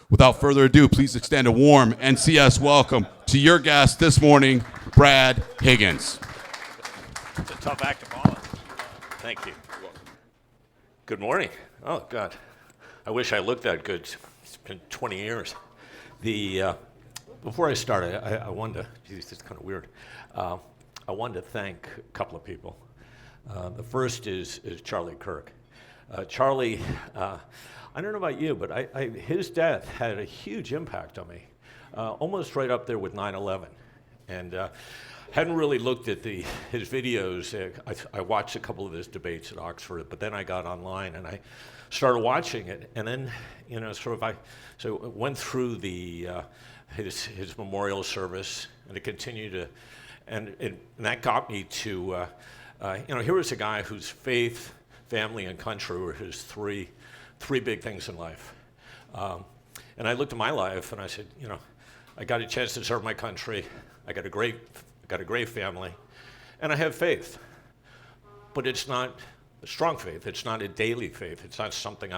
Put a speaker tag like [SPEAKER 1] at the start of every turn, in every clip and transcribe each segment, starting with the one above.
[SPEAKER 1] Without further ado, please extend a warm NCS welcome to your guest this morning, Brad Higgins.
[SPEAKER 2] It's a tough act to follow. Thank you. Good morning. Oh, God. I wish I looked that good. It's been 20 years. Before I start, I wanted to, geez, it's kind of weird. I wanted to thank a couple of people. The first is Charlie Kirk. Charlie, I don't know about you, but his death had a huge impact on me, almost right up there with 9/11. And hadn't really looked at his videos. I watched a couple of his debates at Oxford, but then I got online and I started watching it. And then, so went through his memorial service, and it continued to, and that got me to, here was a guy whose faith, family, and country were his three big things in life. And I looked at my life and I said, I got a chance to serve my country. I got a great family, and I have faith. But it's not a strong faith. It's not a daily faith. It's not something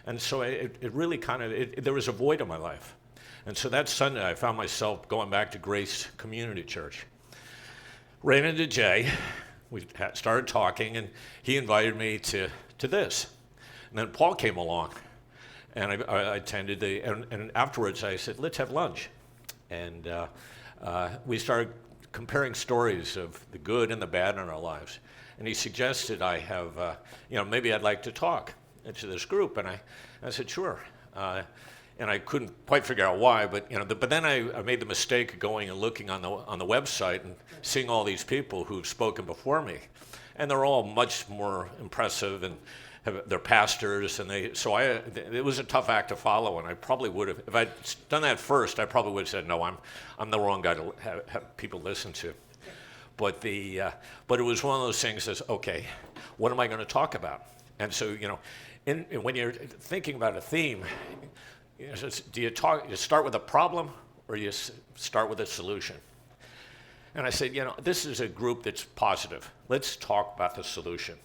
[SPEAKER 2] and so it really there was a void in my life. And so that Sunday, I found myself going back to Grace Community Church. Ran into Jay. We started talking, and he invited me to this. And then Paul came along, and I attended and afterwards I said, let's have lunch. And we started comparing stories of the good and the bad in our lives. And he suggested I have, maybe I'd like to talk to this group. And I said, sure. And I couldn't quite figure out why, but then I made the mistake of going and looking on the website and seeing all these people who've spoken before me, and they're all much more impressive, and they're pastors, and it was a tough act to follow, and I probably would have, if I'd done that first, I probably would have said, no, I'm the wrong guy to have people listen to. But it was one of those things that's, okay, what am I going to talk about? And so, when you're thinking about a theme, do you start with a problem, or you start with a solution? And I said, this is a group that's positive. Let's talk about the solution.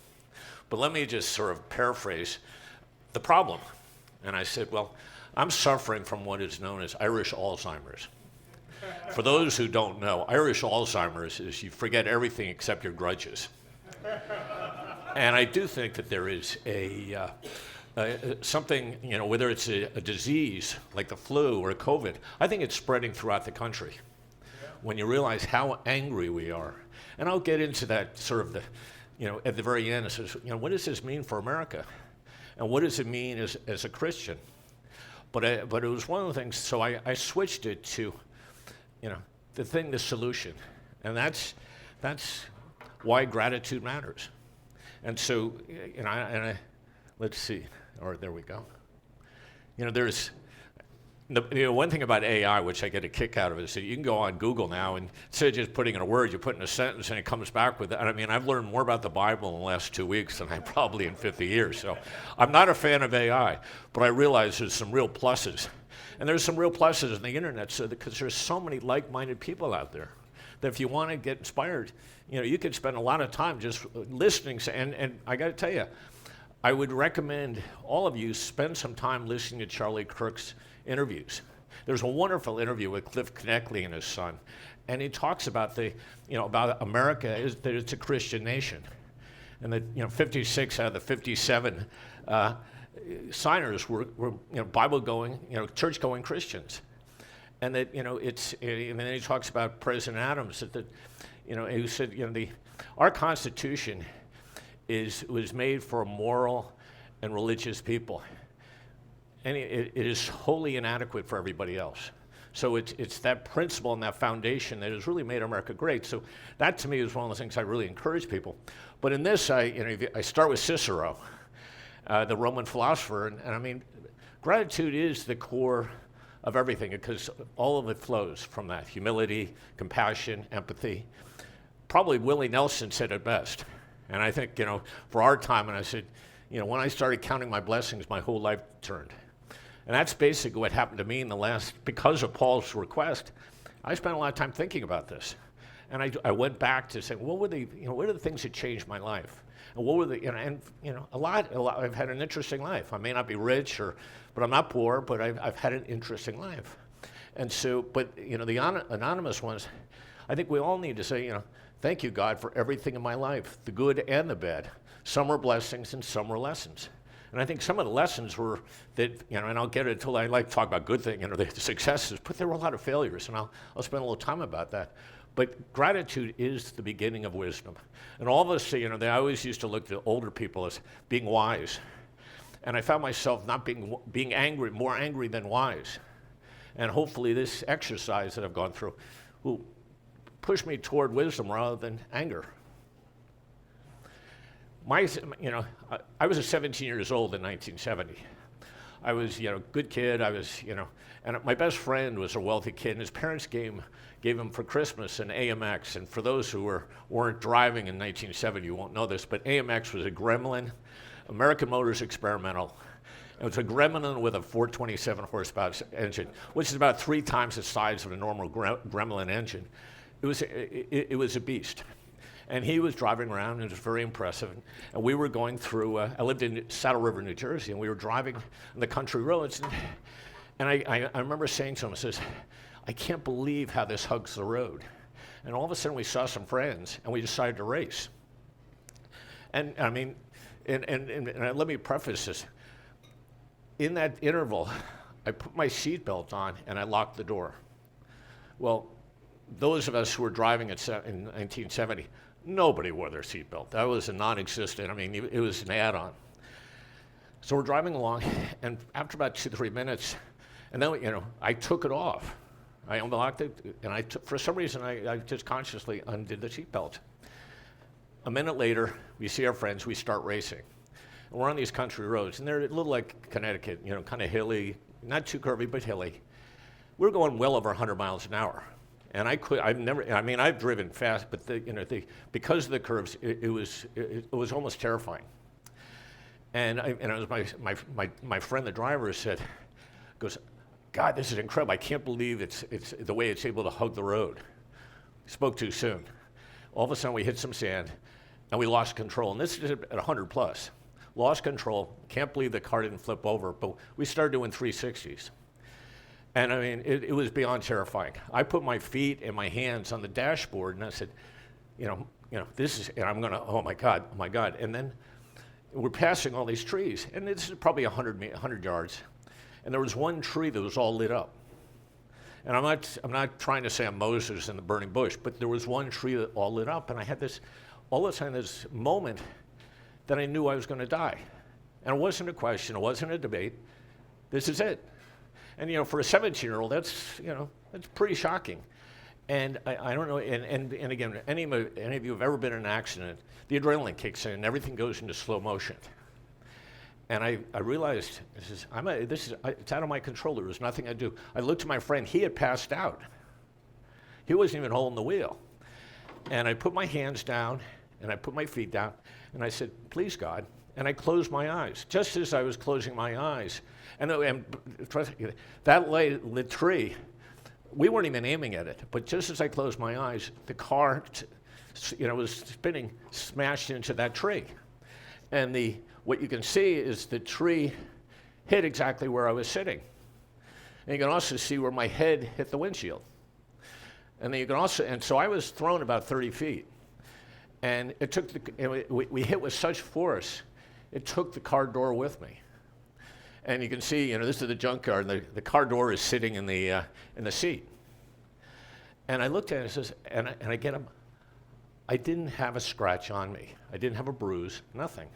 [SPEAKER 2] But let me just sort of paraphrase the problem. And I said, well, I'm suffering from what is known as Irish Alzheimer's. For those who don't know, Irish Alzheimer's is you forget everything except your grudges. And I do think that there is something, whether it's a disease like the flu or COVID, I think it's spreading throughout the country. When you realize how angry we are. And I'll get into that sort of at the very end, it says, what does this mean for America? And what does it mean as a Christian? But it was one of the things, so I switched it to, the solution. And that's why gratitude matters. And so, let's see. Or there we go. There's one thing about AI, which I get a kick out of, is that you can go on Google now, and instead of just putting in a word, you put in a sentence, and it comes back with it. I mean, I've learned more about the Bible in the last 2 weeks than I probably in 50 years. So I'm not a fan of AI, but I realize there's some real pluses. And there's some real pluses in the internet, because there's so many like-minded people out there that if you want to get inspired, you could spend a lot of time just listening. And I got to tell you, I would recommend all of you spend some time listening to Charlie Kirk's interviews. There's a wonderful interview with Cliff Knechtle and his son, and he talks about about America that it's a Christian nation, and that 56 out of the 57 signers were Bible-going, church-going Christians, and that and then he talks about President Adams that he said our Constitution was made for moral and religious people, and it is wholly inadequate for everybody else. So it's that principle and that foundation that has really made America great. So that to me is one of the things I really encourage people. But in this, I start with Cicero, the Roman philosopher, and I mean, gratitude is the core of everything, because all of it flows from that: humility, compassion, empathy. Probably Willie Nelson said it best. And I think, for our time, and I said, when I started counting my blessings, my whole life turned. And that's basically what happened to me because of Paul's request. I spent a lot of time thinking about this. And I went back to say, what were the things that changed my life? And what were the, a lot, I've had an interesting life. I may not be rich, but I'm not poor, but I've had an interesting life. And so, but, the anonymous ones, I think we all need to say, thank you, God, for everything in my life, the good and the bad. Some were blessings and some were lessons. And I think some of the lessons were that, and I'll get it until I like to talk about good things, the successes, but there were a lot of failures, and I'll spend a little time about that. But gratitude is the beginning of wisdom. And all of us, they always used to look to older people as being wise. And I found myself not being angry, more angry than wise. And hopefully this exercise that I've gone through will push me toward wisdom rather than anger. I was 17 years old in 1970. I was, good kid. I was, and my best friend was a wealthy kid, and his parents gave him for Christmas an AMX. And for those who weren't driving in 1970, you won't know this, but AMX was a Gremlin, American Motors Experimental. It was a Gremlin with a 427 horsepower engine, which is about 3 times the size of a normal Gremlin engine. It was a beast. And he was driving around, and it was very impressive. And we were going through, I lived in Saddle River, New Jersey, and we were driving on the country roads. And I remember saying to him, I says, I can't believe how this hugs the road. And all of a sudden we saw some friends, and we decided to race. And I mean, and let me preface this. In that interval, I put my seatbelt on, and I locked the door. Well, those of us who were driving in 1970, nobody wore their seatbelt. That was a non-existent. I mean, it was an add-on. So we're driving along, and after about 2-3 minutes, and then I took it off. I unlocked it, and for some reason I just consciously undid the seatbelt. A minute later, we see our friends. We start racing, and we're on these country roads, and they're a little like Connecticut, kind of hilly, not too curvy, but hilly. We're going well over 100 miles an hour. And I've driven fast, but because of the curves, it was almost terrifying. And it was my friend, the driver, goes, God, this is incredible. I can't believe it's the way it's able to hug the road. Spoke too soon. All of a sudden, we hit some sand, and we lost control. And this is at 100 plus. Lost control. Can't believe the car didn't flip over, but we started doing 360s. And I mean, it was beyond terrifying. I put my feet and my hands on the dashboard, and I said, this is, and I'm gonna, oh my God. And then we're passing all these trees, and this is probably 100 yards. And there was one tree that was all lit up. And I'm not trying to say I'm Moses in the burning bush, but there was one tree that all lit up, and I had all of a sudden this moment that I knew I was gonna die. And it wasn't a question, it wasn't a debate. This is it. And for a 17-year-old, that's pretty shocking. And I don't know. And again, any of you have ever been in an accident, the adrenaline kicks in, and everything goes into slow motion. And I realized it's out of my control. There was nothing I do. I looked at my friend. He had passed out. He wasn't even holding the wheel. And I put my hands down, and I put my feet down, and I said, "Please, God." And I closed my eyes. Just as I was closing my eyes, and that lit tree, we weren't even aiming at it, but just as I closed my eyes, the car, was spinning, smashed into that tree. And what you can see is the tree hit exactly where I was sitting. And you can also see where my head hit the windshield. And then you can also, and so I was thrown about 30 feet. And it took we hit with such force, it took the car door with me. And you can see, this is the junkyard, and the car door is sitting in the seat. And I looked at it and says, and I get him. I didn't have a scratch on me. I didn't have a bruise, nothing.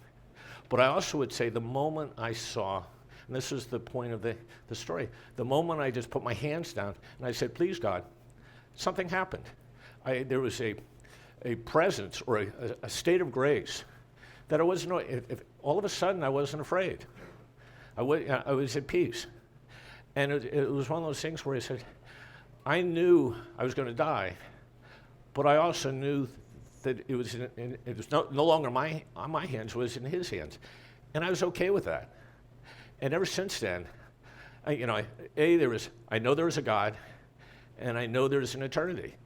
[SPEAKER 2] But I also would say the moment I saw, and this is the point of the story, the moment I just put my hands down and I said, "Please, God," something happened. There was a presence or a state of grace that I wasn't. If all of a sudden I wasn't afraid. I was at peace. And it was one of those things where I said, I knew I was going to die, but I also knew that it was no longer on my hands, it was in his hands. And I was okay with that. And ever since then, I know there is a God, and I know there's an eternity.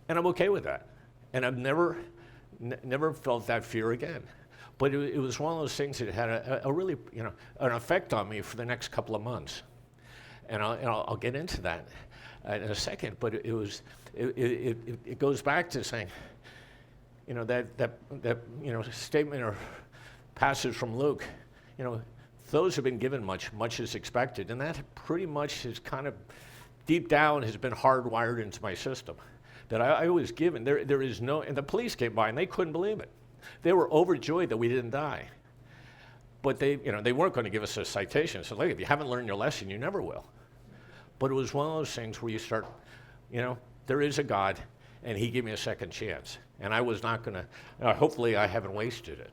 [SPEAKER 2] And I'm okay with that. And I've never felt that fear again. But it was one of those things that had a really, an effect on me for the next couple of months. And I'll get into that in a second. But it goes back to saying, that statement or passage from Luke, those have been given much, much is expected. And that pretty much is kind of deep down has been hardwired into my system. That I was given. There is no, and the police came by and they couldn't believe it. They were overjoyed that we didn't die. But they weren't going to give us a citation. So look, if you haven't learned your lesson, you never will. But it was one of those things where you start, there is a God, and he gave me a second chance. And I was not going to, hopefully I haven't wasted it.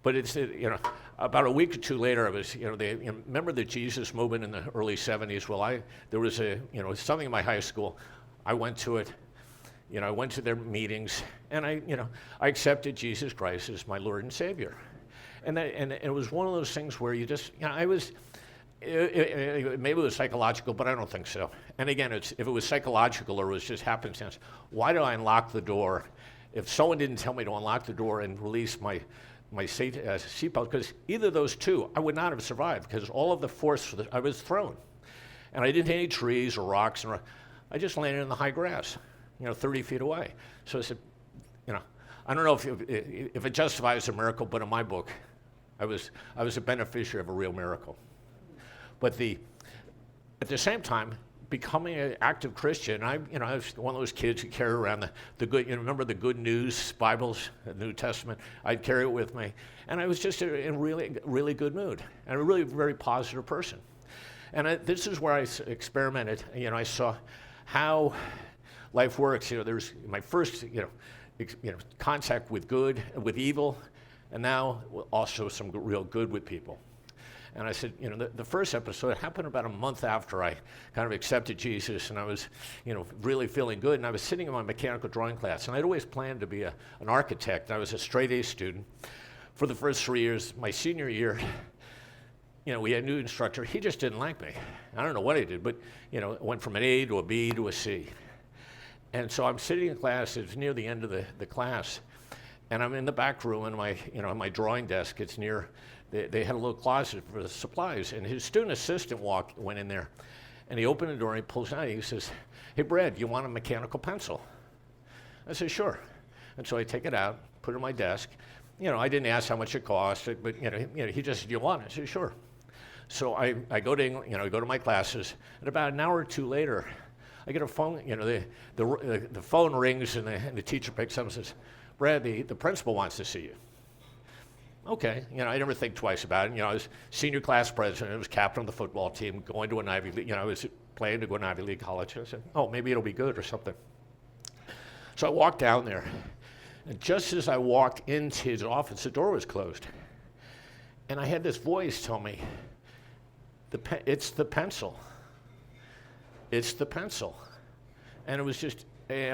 [SPEAKER 2] But it's, about a week or two later, I was, remember the Jesus movement in the early 70s? Well, there was something in my high school. I went to it. I went to their meetings, and I accepted Jesus Christ as my Lord and Savior. And it was one of those things where you just, I was, maybe it was psychological, but I don't think so. And again, if it was psychological or it was just happenstance, why do I unlock the door? If someone didn't tell me to unlock the door and release my seatbelt, because either of those two, I would not have survived, because all of the force, I was thrown. And I didn't hit any trees or rocks, I just landed in the high grass, 30 feet away. So I said, I don't know if it justifies a miracle, but in my book, I was a beneficiary of a real miracle. But at the same time, becoming an active Christian, I was one of those kids who carry around the good, remember the Good News Bibles, the New Testament? I'd carry it with me. And I was just in really, really good mood and a really very positive person. And this is where I experimented. I saw how life works. There's my first, contact with good, with evil, and now also some real good with people. And I said, the first episode happened about a month after I kind of accepted Jesus, and I was, really feeling good. And I was sitting in my mechanical drawing class, and I'd always planned to be an architect. I was a straight A student for the first 3 years. My senior year, we had a new instructor. He just didn't like me. I don't know what he did, but, it went from an A to a B to a C. And so I'm sitting in class. It's near the end of the class, and I'm in the back room in my, my drawing desk. It's near. They had a little closet for the supplies, and his student assistant went in there, and he opened the door, and he pulls out, he says, "Hey, Brad, you want a mechanical pencil?" I said, "Sure." And so I take it out, put it on my desk. I didn't ask how much it cost, but he just said, "Do you want it?" I said, "Sure." So I go to go to my classes, and about an hour or two later, I get a phone. The phone rings, and the teacher picks up and says, "Brad, the principal wants to see you." Okay, I never think twice about it. I was senior class president. I was captain of the football team, going to an Ivy League. I was planning to go to an Ivy League college. I said, "Oh, maybe it'll be good or something." So I walked down there, and just as I walked into his office, the door was closed, and I had this voice tell me, "It's the pencil. It's the pencil," and it was just, it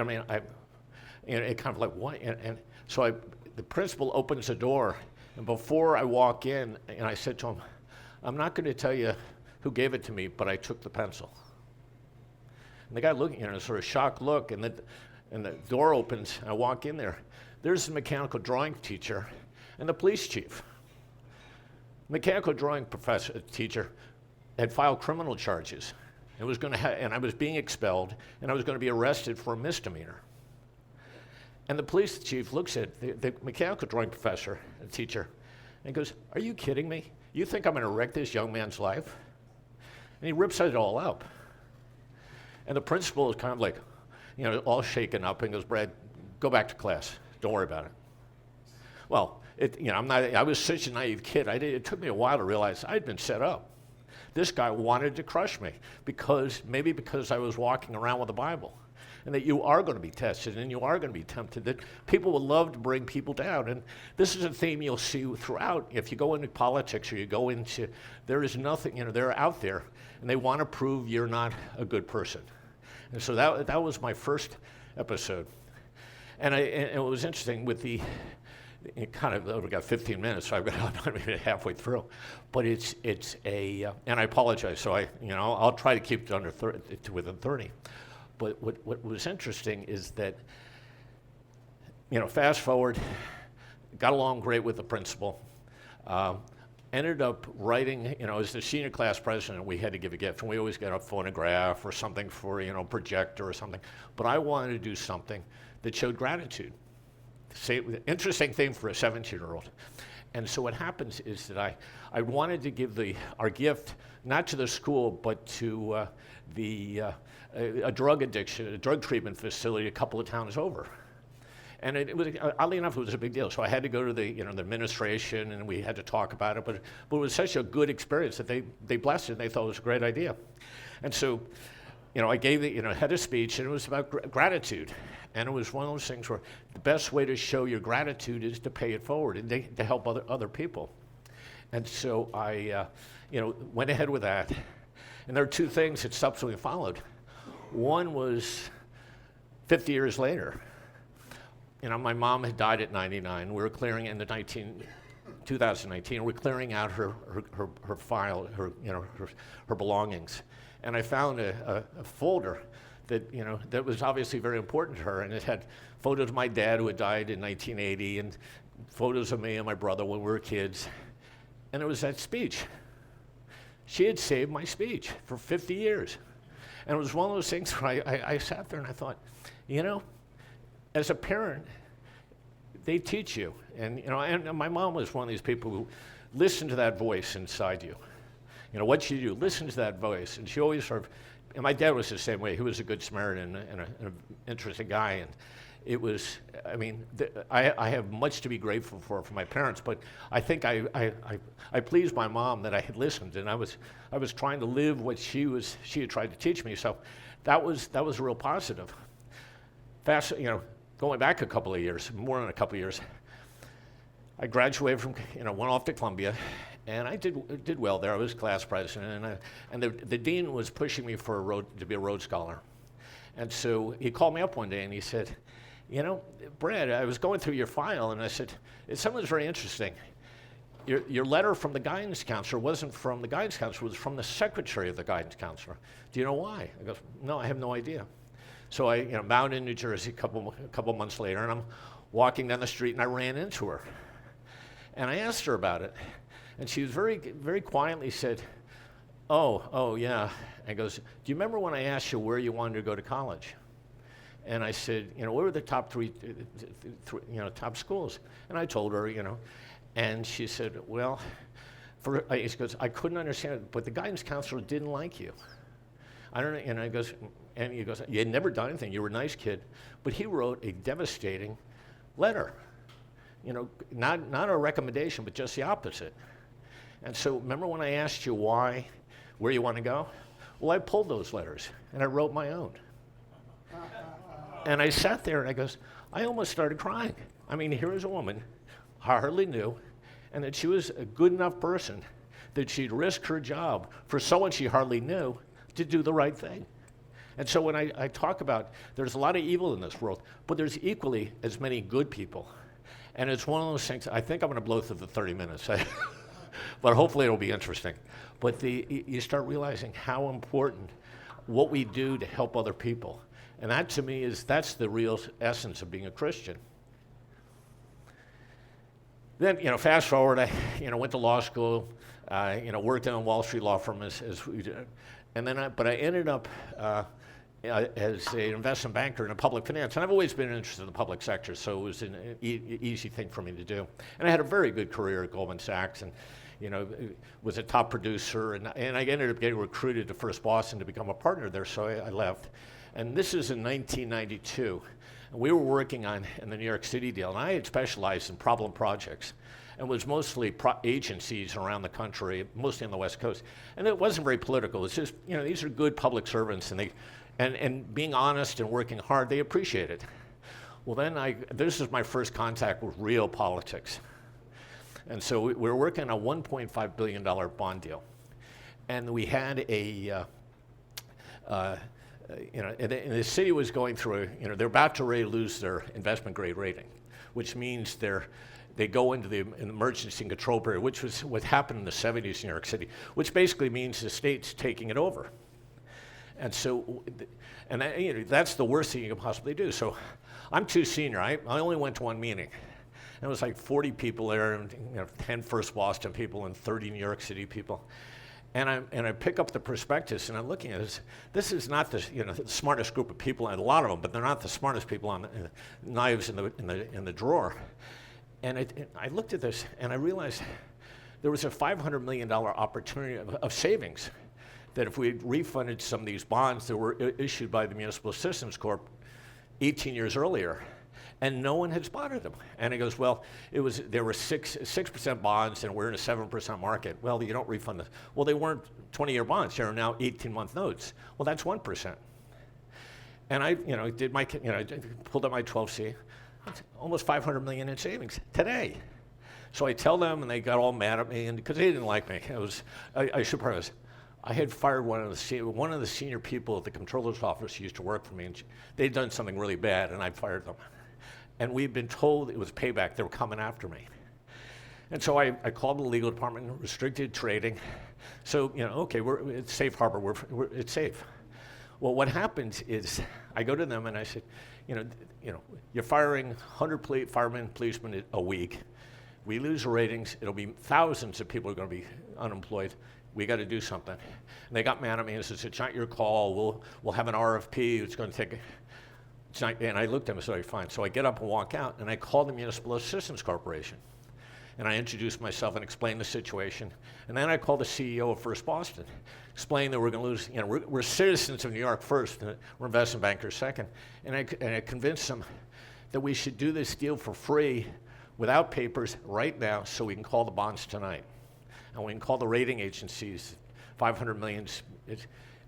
[SPEAKER 2] kind of like what, and so the principal opens the door. And before I walk in, and I said to him, "I'm not going to tell you who gave it to me, but I took the pencil." And the guy looking, a sort of shocked look, and the door opens, and I walk in there. There's the mechanical drawing teacher and the police chief. Mechanical drawing teacher had filed criminal charges. And I was being expelled, and I was going to be arrested for a misdemeanor. And the police chief looks at the mechanical drawing professor, the teacher, and goes, "Are you kidding me? You think I'm going to wreck this young man's life?" And he rips it all up. And the principal is kind of like, all shaken up, and goes, "Brad, go back to class. Don't worry about it." Well, I was such a naive kid. It took me a while to realize I'd been set up. This guy wanted to crush me because I was walking around with the Bible. And that you are going to be tested and you are going to be tempted, that people will love to bring people down. And this is a theme you'll see throughout. If you go into politics or you go into, there is nothing, they're out there and they want to prove you're not a good person. And so that was my first episode. And it was interesting with we got 15 minutes, so I'm halfway through. But it's and I apologize, so I'll try to keep it to within 30. But what was interesting is that, fast forward, got along great with the principal. Ended up writing, as the senior class president, we had to give a gift, and we always get a phonograph or something for, projector or something. But I wanted to do something that showed gratitude. Interesting thing for a 17-year-old. And so what happens is that I wanted to give our gift not to the school, but to a drug treatment facility a couple of towns over. And it was, oddly enough, it was a big deal. So I had to go to the administration, and we had to talk about it. But it was such a good experience that they blessed it, and they thought it was a great idea. And so, I gave had a speech, and it was about gratitude. And it was one of those things where the best way to show your gratitude is to pay it forward and to help other people. And so I, went ahead with that. And there are two things that subsequently followed. One was 50 years later. My mom had died at 99. We were clearing in 2019. We're clearing out her file, her belongings, and I found a folder that was obviously very important to her, and it had photos of my dad who had died in 1980, and photos of me and my brother when we were kids, and it was that speech. She had saved my speech for 50 years, and it was one of those things where I sat there and I thought, as a parent, they teach you. And, and my mom was one of these people who listened to that voice inside you. What should you do? Listen to that voice. And she always and my dad was the same way. He was a good Samaritan and an interesting guy. And it was, I have much to be grateful for my parents, but I think I pleased my mom that I had listened, and I was trying to live what she had tried to teach me. So that was a real positive. Fast, going back a couple of years, more than a couple of years, I graduated from, went off to Columbia, and I did well there. I was class president, and the dean was pushing me to be a Rhodes Scholar. And so he called me up one day and he said, Brad, I was going through your file, and I said, something's very interesting. Your letter from the guidance counselor wasn't from the guidance counselor, it was from the secretary of the guidance counselor. Do you know why? I go, no, I have no idea. So I, bound in New Jersey a couple months later, and I'm walking down the street, and I ran into her. And I asked her about it, and she was very, very quietly said, oh, yeah. And goes, do you remember when I asked you where you wanted to go to college? And I said, what were the top three, top schools? And I told her, and she said, well, she goes, I couldn't understand it, but the guidance counselor didn't like you. I don't know, and he goes, you had never done anything, you were a nice kid, but he wrote a devastating letter. Not a recommendation, but just the opposite. And so remember when I asked you where you want to go? Well, I pulled those letters, and I wrote my own. And I sat there, and I almost started crying. Here was a woman I hardly knew, and that she was a good enough person that she'd risk her job for someone she hardly knew to do the right thing. And so when I talk about there's a lot of evil in this world, but there's equally as many good people. And it's one of those things, I think I'm going to blow through the 30 minutes, but hopefully it'll be interesting. But you start realizing how important what we do to help other people. And that to me that's the real essence of being a Christian. Then, fast forward, I, went to law school, worked in a Wall Street law firm as we did. And then but I ended up as an investment banker in public finance. And I've always been interested in the public sector, so it was an easy thing for me to do. And I had a very good career at Goldman Sachs, and was a top producer. And I ended up getting recruited to First Boston to become a partner there, so I left. And this is in 1992. And we were working in the New York City deal, and I had specialized in problem projects. And was mostly agencies around the country, mostly on the West Coast. And it wasn't very political. It's just, these are good public servants, and being honest and working hard, they appreciate it. Well, then this is my first contact with real politics. And so we were working on a $1.5 billion bond deal. And we had and the city was going through, they're about to lose their investment grade rating, which means they go into the emergency control period, which was what happened in the 70s in New York City, which basically means the state's taking it over. And so, that's the worst thing you can possibly do. So I'm too senior. I only went to one meeting. And it was like 40 people there, and 10 First Boston people and 30 New York City people. And I pick up the prospectus, and I'm looking at this. This is not the smartest group of people, and a lot of them, but they're not the smartest people on the knives in the drawer. And I looked at this, and I realized there was a $500 million opportunity of savings, that if we had refunded some of these bonds that were issued by the Municipal Systems Corp 18 years earlier, and no one had spotted them. And he goes, well, there were 6% bonds, and we're in a 7% market. Well, you don't refund them. Well, they weren't 20-year bonds. They are now 18-month notes. Well, that's 1%. And I pulled up my 12C, almost $500 million in savings today. So I tell them, and they got all mad at me, and because they didn't like me. I should preface, I had fired one of the senior people at the comptroller's office who used to work for me, and they'd done something really bad, and I fired them. And we'd been told it was payback. They were coming after me. And so I called the legal department, restricted trading. So, okay, it's safe harbor. It's safe. Well, what happened is I go to them and I said, you're firing 100 firemen, policemen a week. We lose ratings. It'll be thousands of people are going to be unemployed. We got to do something. And they got mad at me and said, it's not your call. We'll have an RFP. It's going to take. And I looked at them and said, fine. So I get up and walk out, and I call the Municipal Assistance Corporation. And I introduced myself and explained the situation. And then I called the CEO of First Boston, explained that we're going to lose, we're citizens of New York first, and we're investment bankers second. And I convinced them that we should do this deal for free, without papers, right now, so we can call the bonds tonight. And we can call the rating agencies, $500 million,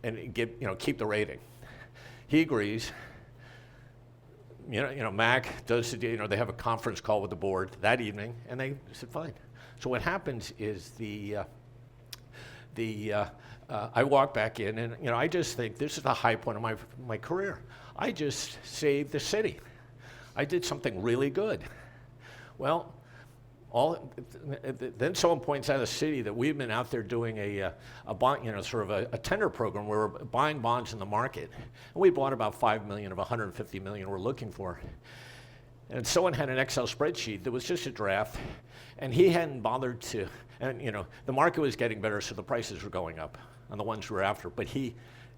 [SPEAKER 2] and keep the rating. He agrees. Mac does the deal. They have a conference call with the board that evening, and they said, fine. So what happens is I walk back in, and I just think this is the high point of my career. I just saved the city. I did something really good. Well, then someone points out of the city that we've been out there doing a bond, sort of a tender program where we're buying bonds in the market. And we bought about 5 million of 150 million we're looking for. And someone had an Excel spreadsheet that was just a draft, and he hadn't bothered to, and the market was getting better, so the prices were going up on the ones we were after, but he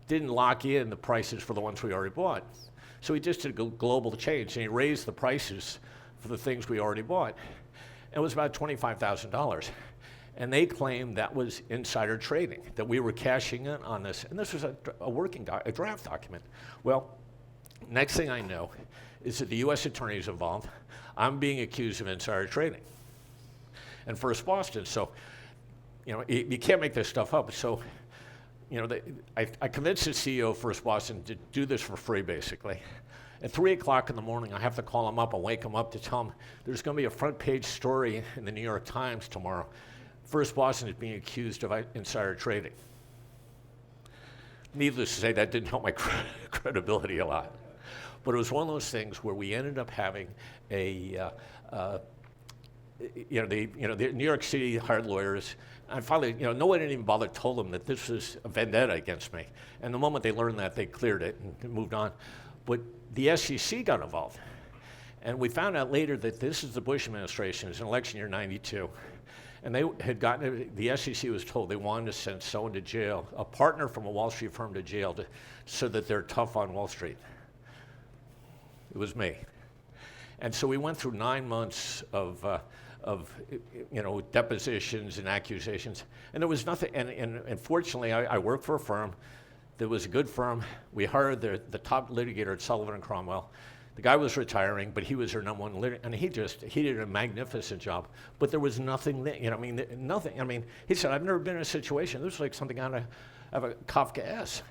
[SPEAKER 2] didn't lock in the prices for the ones we already bought. So he just did a global change, and he raised the prices for the things we already bought. It was about $25,000. And they claimed that was insider trading, that we were cashing in on this. And this was a draft document. Well, next thing I know is that the U.S. attorney is involved. I'm being accused of insider trading. And First Boston, so, you can't make this stuff up. So, I convinced the CEO of First Boston to do this for free, basically. At 3 o'clock in the morning, I have to call him up and wake him up to tell him there's going to be a front page story in the New York Times tomorrow. First Boston is being accused of insider trading. Needless to say, that didn't help my credibility a lot. But it was one of those things where we ended up having the New York City hired lawyers. And finally, no one even bothered told them that this was a vendetta against me. And the moment they learned that, they cleared it and moved on. But the SEC got involved. And we found out later that this is the Bush administration. It was in election year 92. And they had the SEC was told they wanted to send someone to jail, a partner from a Wall Street firm to jail, so that they're tough on Wall Street. It was me. And so we went through 9 months of depositions and accusations. And there was nothing, and fortunately, I worked for a firm that was a good firm. We hired the top litigator at Sullivan and Cromwell. The guy was retiring, but he was their number one litigator, and he did a magnificent job. But there was nothing there, nothing. He said, I've never been in a situation. This was like something out of a Kafka-esque.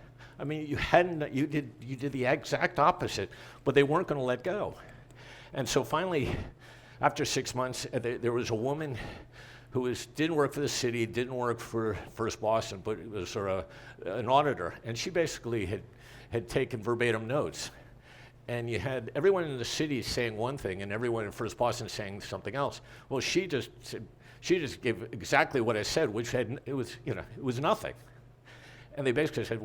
[SPEAKER 2] You did the exact opposite, but they weren't going to let go. And so finally, after 6 months, there was a woman who didn't work for the city, didn't work for First Boston, but was sort of an auditor. And she basically had taken verbatim notes. And you had everyone in the city saying one thing and everyone in First Boston saying something else. Well, she just gave exactly what I said, which it was nothing. And they basically said,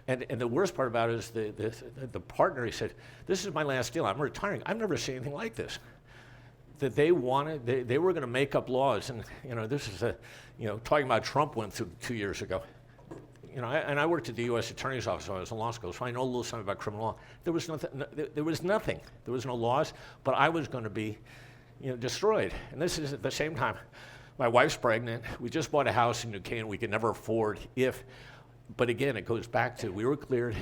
[SPEAKER 2] and the worst part about it is the partner, he said, this is my last deal, I'm retiring. I've never seen anything like this. that they wanted, they were going to make up laws. And, this is talking about Trump went through 2 years ago. And I worked at the U.S. Attorney's Office when I was in law school, so I know a little something about criminal law. There was nothing. There was no laws, but I was going to be, destroyed. And this is at the same time. My wife's pregnant. We just bought a house in New Canaan we could never afford but again, it goes back to we were cleared,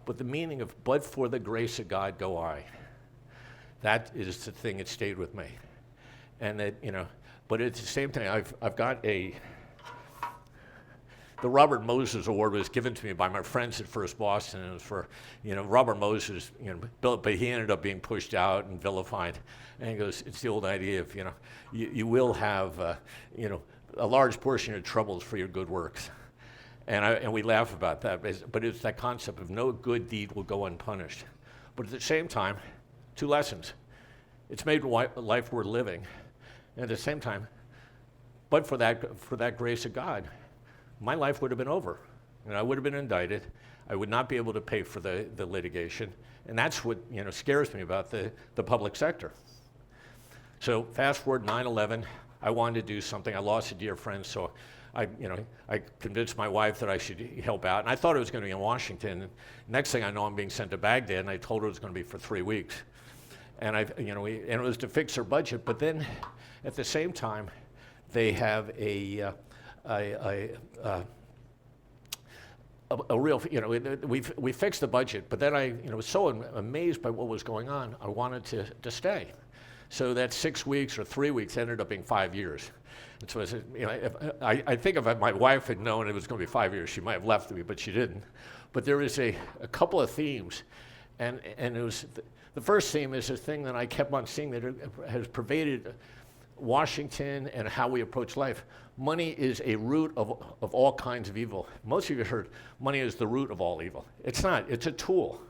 [SPEAKER 2] but the meaning of but for the grace of God go I. That is the thing that stayed with me. And that, but at the same time, I've got the Robert Moses Award was given to me by my friends at First Boston, and it was for, Robert Moses, but he ended up being pushed out and vilified. And he goes, it's the old idea of, you will have, a large portion of your troubles for your good works. And we laugh about that, but it's that concept of no good deed will go unpunished. But at the same time, 2 lessons. It's made life worth living. And at the same time, but for that grace of God, my life would have been over. I would have been indicted. I would not be able to pay for the litigation. And that's what scares me about the public sector. So fast forward 9/11, I wanted to do something. I lost a dear friend, so I convinced my wife that I should help out. And I thought it was going to be in Washington. And next thing I know, I'm being sent to Baghdad, and I told her it was going to be for 3 weeks. And it was to fix her budget. But then, at the same time, they have a real, we fixed the budget. But then I was so amazed by what was going on, I wanted to stay. So that 6 weeks or 3 weeks ended up being 5 years. And so I said, I think if my wife had known it was going to be 5 years, she might have left me, but she didn't. But there is a couple of themes, and it was the first theme is a thing that I kept on seeing that has pervaded Washington and how we approach life. Money is a root of all kinds of evil. Most of you have heard money is the root of all evil. It's not. It's a tool,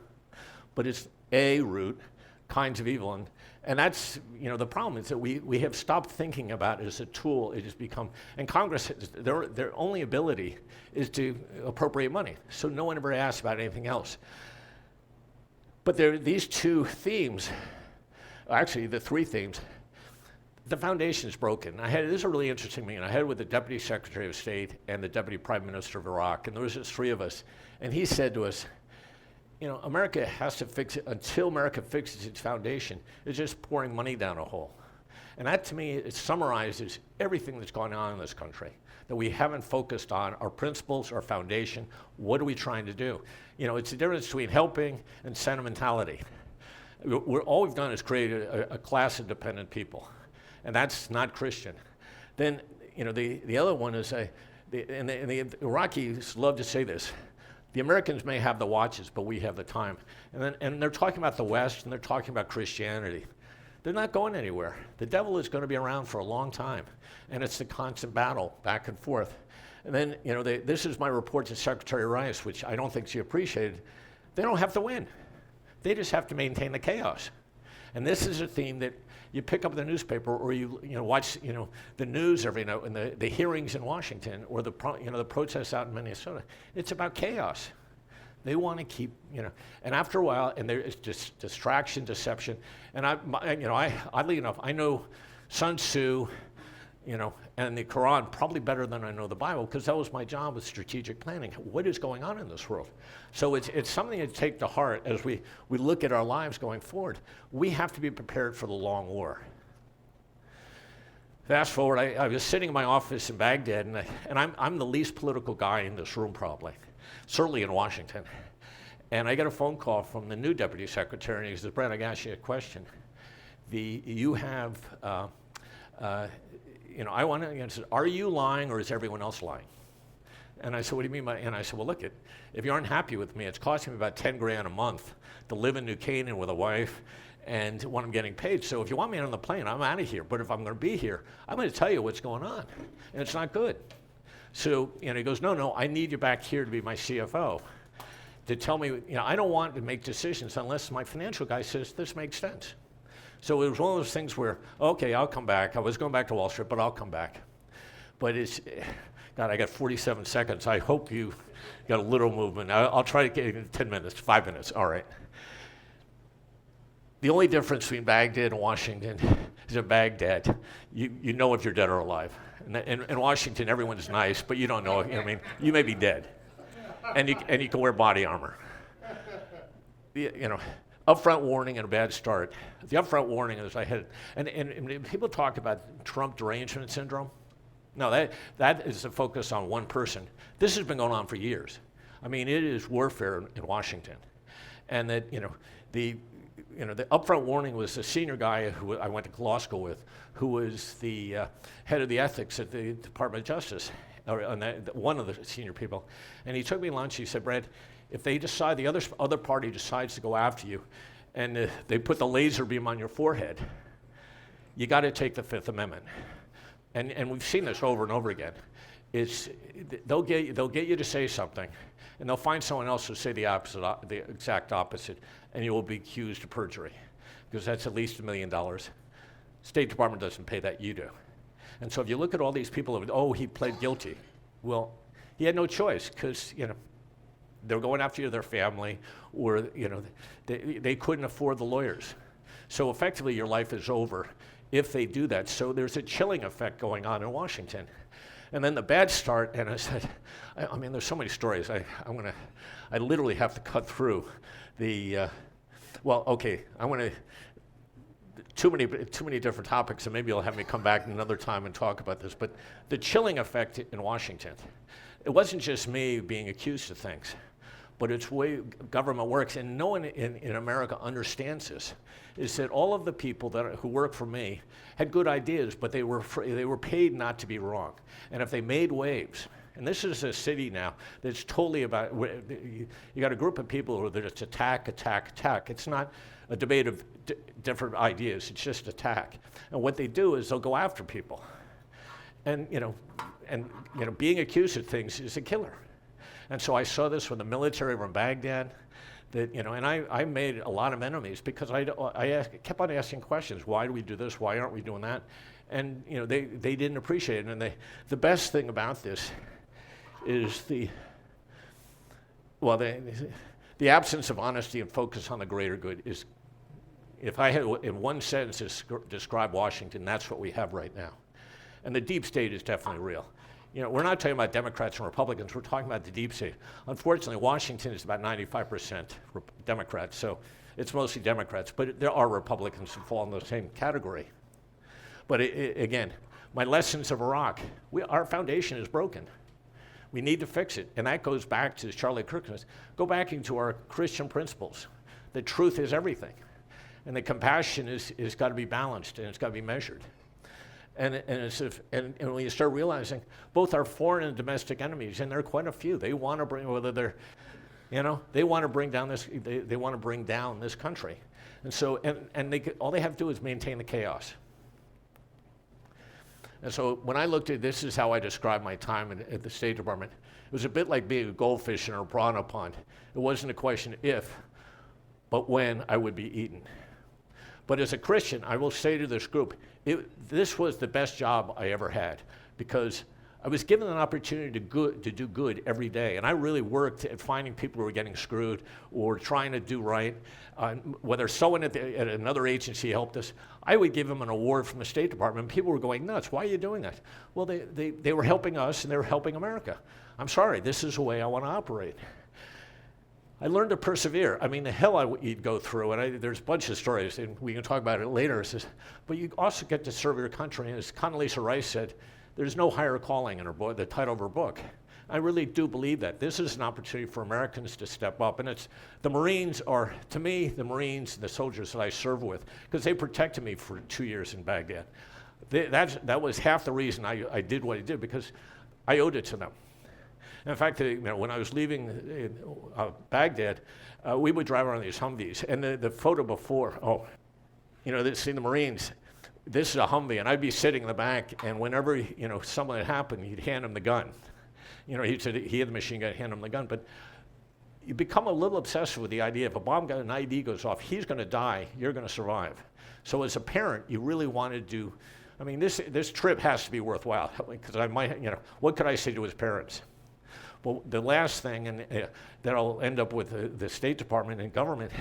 [SPEAKER 2] but it's a root, kinds of evil. And that's, the problem is that we have stopped thinking about it as a tool. It has become, and Congress, their only ability is to appropriate money. So no one ever asks about anything else. But there are these 2 themes, actually the 3 themes. The foundation is broken. This is a really interesting meeting. I had it with the Deputy Secretary of State and the Deputy Prime Minister of Iraq, and there was just 3 of us. And he said to us, America has to fix it. Until America fixes its foundation, it's just pouring money down a hole. And that, to me, it summarizes everything that's going on in this country, that we haven't focused on our principles, our foundation. What are we trying to do? It's the difference between helping and sentimentality. All we've done is create a class of dependent people, and that's not Christian. Then, the other one is, and the Iraqis love to say this, the Americans may have the watches, but we have the time. And they're talking about the West, and they're talking about Christianity. They're not going anywhere. The devil is going to be around for a long time, and it's the constant battle back and forth. And then, this is my report to Secretary Rice, which I don't think she appreciated. They don't have to win. They just have to maintain the chaos. And this is a theme that you pick up the newspaper, or you watch the news every night, and the hearings in Washington, or the protests out in Minnesota. It's about chaos. They want to keep and after a while, and there is just distraction, deception. And I oddly enough, I know Sun Tzu, and the Quran probably better than I know the Bible, because that was my job with strategic planning. What is going on in this world? So it's something to take to heart as we look at our lives going forward. We have to be prepared for the long war. Fast forward, I was sitting in my office in Baghdad, and I'm the least political guy in this room probably, certainly in Washington. And I get a phone call from the new Deputy Secretary, and he says, Brad, I got to ask you a question. I want to, he said, are you lying or is everyone else lying? And I said, what do you mean by, and I said, well, look, if you aren't happy with me, it's costing me about 10 grand a month to live in New Canaan with a wife and when I'm getting paid. So if you want me on the plane, I'm out of here. But if I'm going to be here, I'm going to tell you what's going on. And it's not good. So, he goes, no, I need you back here to be my CFO. To tell me, I don't want to make decisions unless my financial guy says this makes sense. So it was one of those things where, okay, I'll come back. I was going back to Wall Street, but I'll come back. But God, I got 47 seconds. I hope you got a little movement. I'll try to get it in 10 minutes, 5 minutes. All right. The only difference between Baghdad and Washington is in Baghdad, you know if you're dead or alive. In Washington, everyone's nice, but you don't know. I mean, you may be dead, and you can wear body armor. Upfront warning and a bad start. The upfront warning is and people talk about Trump derangement syndrome. No, that is a focus on one person. This has been going on for years. I mean, it is warfare in Washington, and that the upfront warning was a senior guy who I went to law school with, who was the head of the ethics at the Department of Justice, or one of the senior people, and he took me to lunch. He said, "Brad, if they decide the other party decides to go after you, and they put the laser beam on your forehead, you got to take the Fifth Amendment." And we've seen this over and over again. They'll get you to say something, and they'll find someone else who say the exact opposite, and you will be accused of perjury, because that's at least $1 million. State Department doesn't pay that, you do. And so if you look at all these people, he pled guilty. Well, he had no choice, because they're going after their family, or they couldn't afford the lawyers. So effectively, your life is over if they do that. So there's a chilling effect going on in Washington. And then the bad start, and I said, I mean, there's so many stories. I literally have to cut through too many different topics, and maybe you'll have me come back another time and talk about this. But the chilling effect in Washington, it wasn't just me being accused of things, but it's the way government works, and no one in America understands this, is that all of the people who work for me had good ideas, but they were paid not to be wrong. And if they made waves, and this is a city now that's totally about, you got a group of people who just attack. It's not a debate of different ideas, it's just attack. And what they do is they'll go after people. And being accused of things is a killer. And so I saw this with the military from Baghdad, and I made a lot of enemies because I kept on asking questions. Why do we do this? Why aren't we doing that? And they didn't appreciate it. And the best thing about this is the absence of honesty and focus on the greater good is, if I had in one sentence describe Washington, that's what we have right now. And the deep state is definitely real. We're not talking about Democrats and Republicans, we're talking about the deep state. Unfortunately, Washington is about 95% Democrats, so it's mostly Democrats, but there are Republicans who fall in the same category. But again, my lessons of Iraq, our foundation is broken. We need to fix it, and that goes back to Charlie Kirk. Go back into our Christian principles. The truth is everything, and the compassion is got to be balanced, and it's got to be measured. And when you start realizing both our foreign and domestic enemies, and there are quite a few, they want to bring, they want to bring down this, they want to bring down this country, and so all they have to do is maintain the chaos. And so when I looked at this, is how I described my time at the State Department. It was a bit like being a goldfish in a piranha pond. It wasn't a question if, but when I would be eaten. But as a Christian, I will say to this group, this was the best job I ever had, because I was given an opportunity to do good every day. And I really worked at finding people who were getting screwed or trying to do right. Whether someone at another agency helped us, I would give them an award from the State Department. And people were going nuts. Why are you doing that? Well, they were helping us, and they were helping America. I'm sorry, this is the way I want to operate. I learned to persevere. I mean, the hell you'd go through, and there's a bunch of stories, and we can talk about it later. But you also get to serve your country. And as Condoleezza Rice said, there's no higher calling in her book, the title of her book. I really do believe that. This is an opportunity for Americans to step up. And the Marines are, to me, the Marines, the soldiers that I serve with, because they protected me for 2 years in Baghdad. That was half the reason I did what I did, because I owed it to them. In fact, when I was leaving Baghdad, we would drive around these Humvees. And the photo before, see the Marines, this is a Humvee, and I'd be sitting in the back, and whenever something had happened, he'd hand him the gun. He said he had the machine gun, hand him the gun. But you become a little obsessed with the idea, if a bomb gun, an ID goes off, he's going to die, you're going to survive. So as a parent, you really wanted to, this trip has to be worthwhile, because I might, what could I say to his parents? Well, the last thing, and that I'll end up with the State Department and government,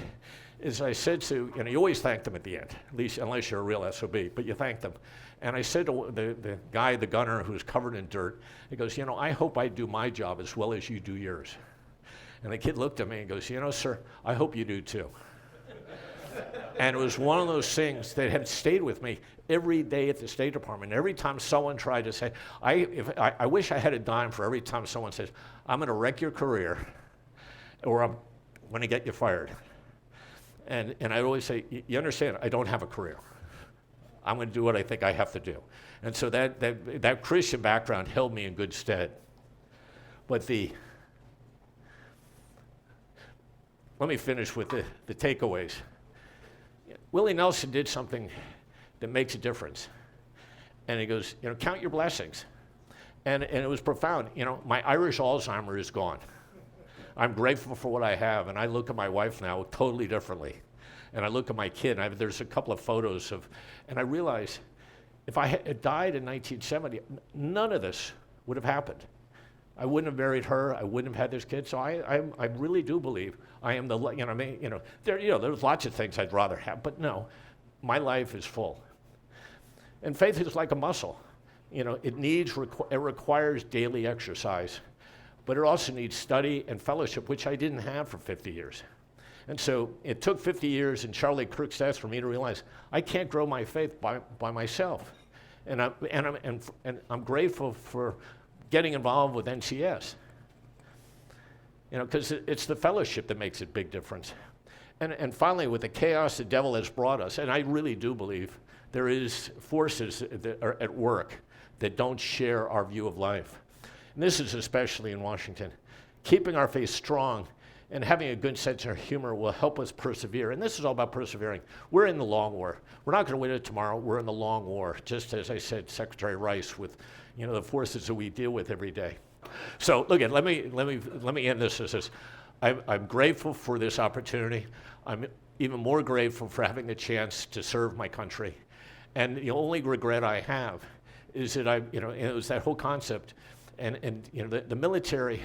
[SPEAKER 2] is I said to, you always thank them at the end, at least unless you're a real SOB, but you thank them. And I said to the guy, the gunner, who's covered in dirt, he goes, I hope I do my job as well as you do yours. And the kid looked at me and goes, sir, I hope you do too. And it was one of those things that had stayed with me every day at the State Department. Every time someone tried to say, I wish I had a dime for every time someone says, I'm going to wreck your career or I'm going to get you fired. And I'd always say, you understand, I don't have a career. I'm going to do what I think I have to do. And so that Christian background held me in good stead. But let me finish with the takeaways. Willie Nelson did something that makes a difference. And he goes, count your blessings. And it was profound. My Irish Alzheimer is gone. I'm grateful for what I have. And I look at my wife now totally differently. And I look at my kid, and there's a couple of photos and I realize if I had died in 1970, none of this would have happened. I wouldn't have married her. I wouldn't have had this kid. So I really do believe I am there's lots of things I'd rather have, but no, my life is full. And faith is like a muscle. It requires daily exercise, but it also needs study and fellowship, which I didn't have for 50 years. And so it took 50 years and Charlie Kirk's death for me to realize I can't grow my faith by myself. And I'm grateful for getting involved with NCS. Because it's the fellowship that makes a big difference. And finally, with the chaos the devil has brought us, and I really do believe there is forces that are at work that don't share our view of life. And this is especially in Washington. Keeping our faith strong and having a good sense of humor will help us persevere. And this is all about persevering. We're in the long war. We're not going to win it tomorrow. We're in the long war, just as I said, Secretary Rice, with the forces that we deal with every day. So look, let me end this as this. I'm grateful for this opportunity. I'm even more grateful for having the chance to serve my country. And the only regret I have is that it was that whole concept. And the military,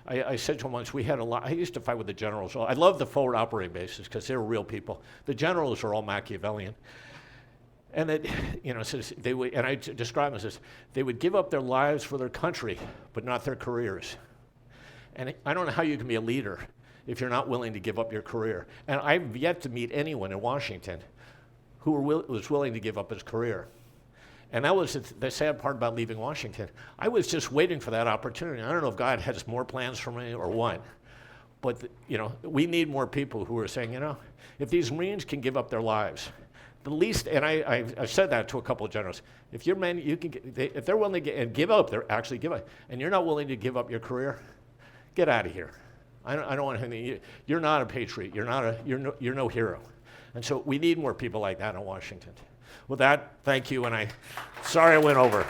[SPEAKER 2] I said to him once, we had a lot. I used to fight with the generals. I love the forward operating bases because they were real people. The generals are all Machiavellian. And that, says they would, and I describe them as they would give up their lives for their country, but not their careers. And I don't know how you can be a leader if you're not willing to give up your career. And I've yet to meet anyone in Washington who was willing to give up his career. And that was the sad part about leaving Washington. I was just waiting for that opportunity. I don't know if God has more plans for me or what. But, we need more people who are saying, if these Marines can give up their lives, the least, and I've said that to a couple of generals. If you're men, if they're willing to give up, they're actually give up, and you're not willing to give up your career, get out of here. I don't want anything. You're not a patriot. You're no hero, and so we need more people like that in Washington. With that, thank you, and sorry I went over.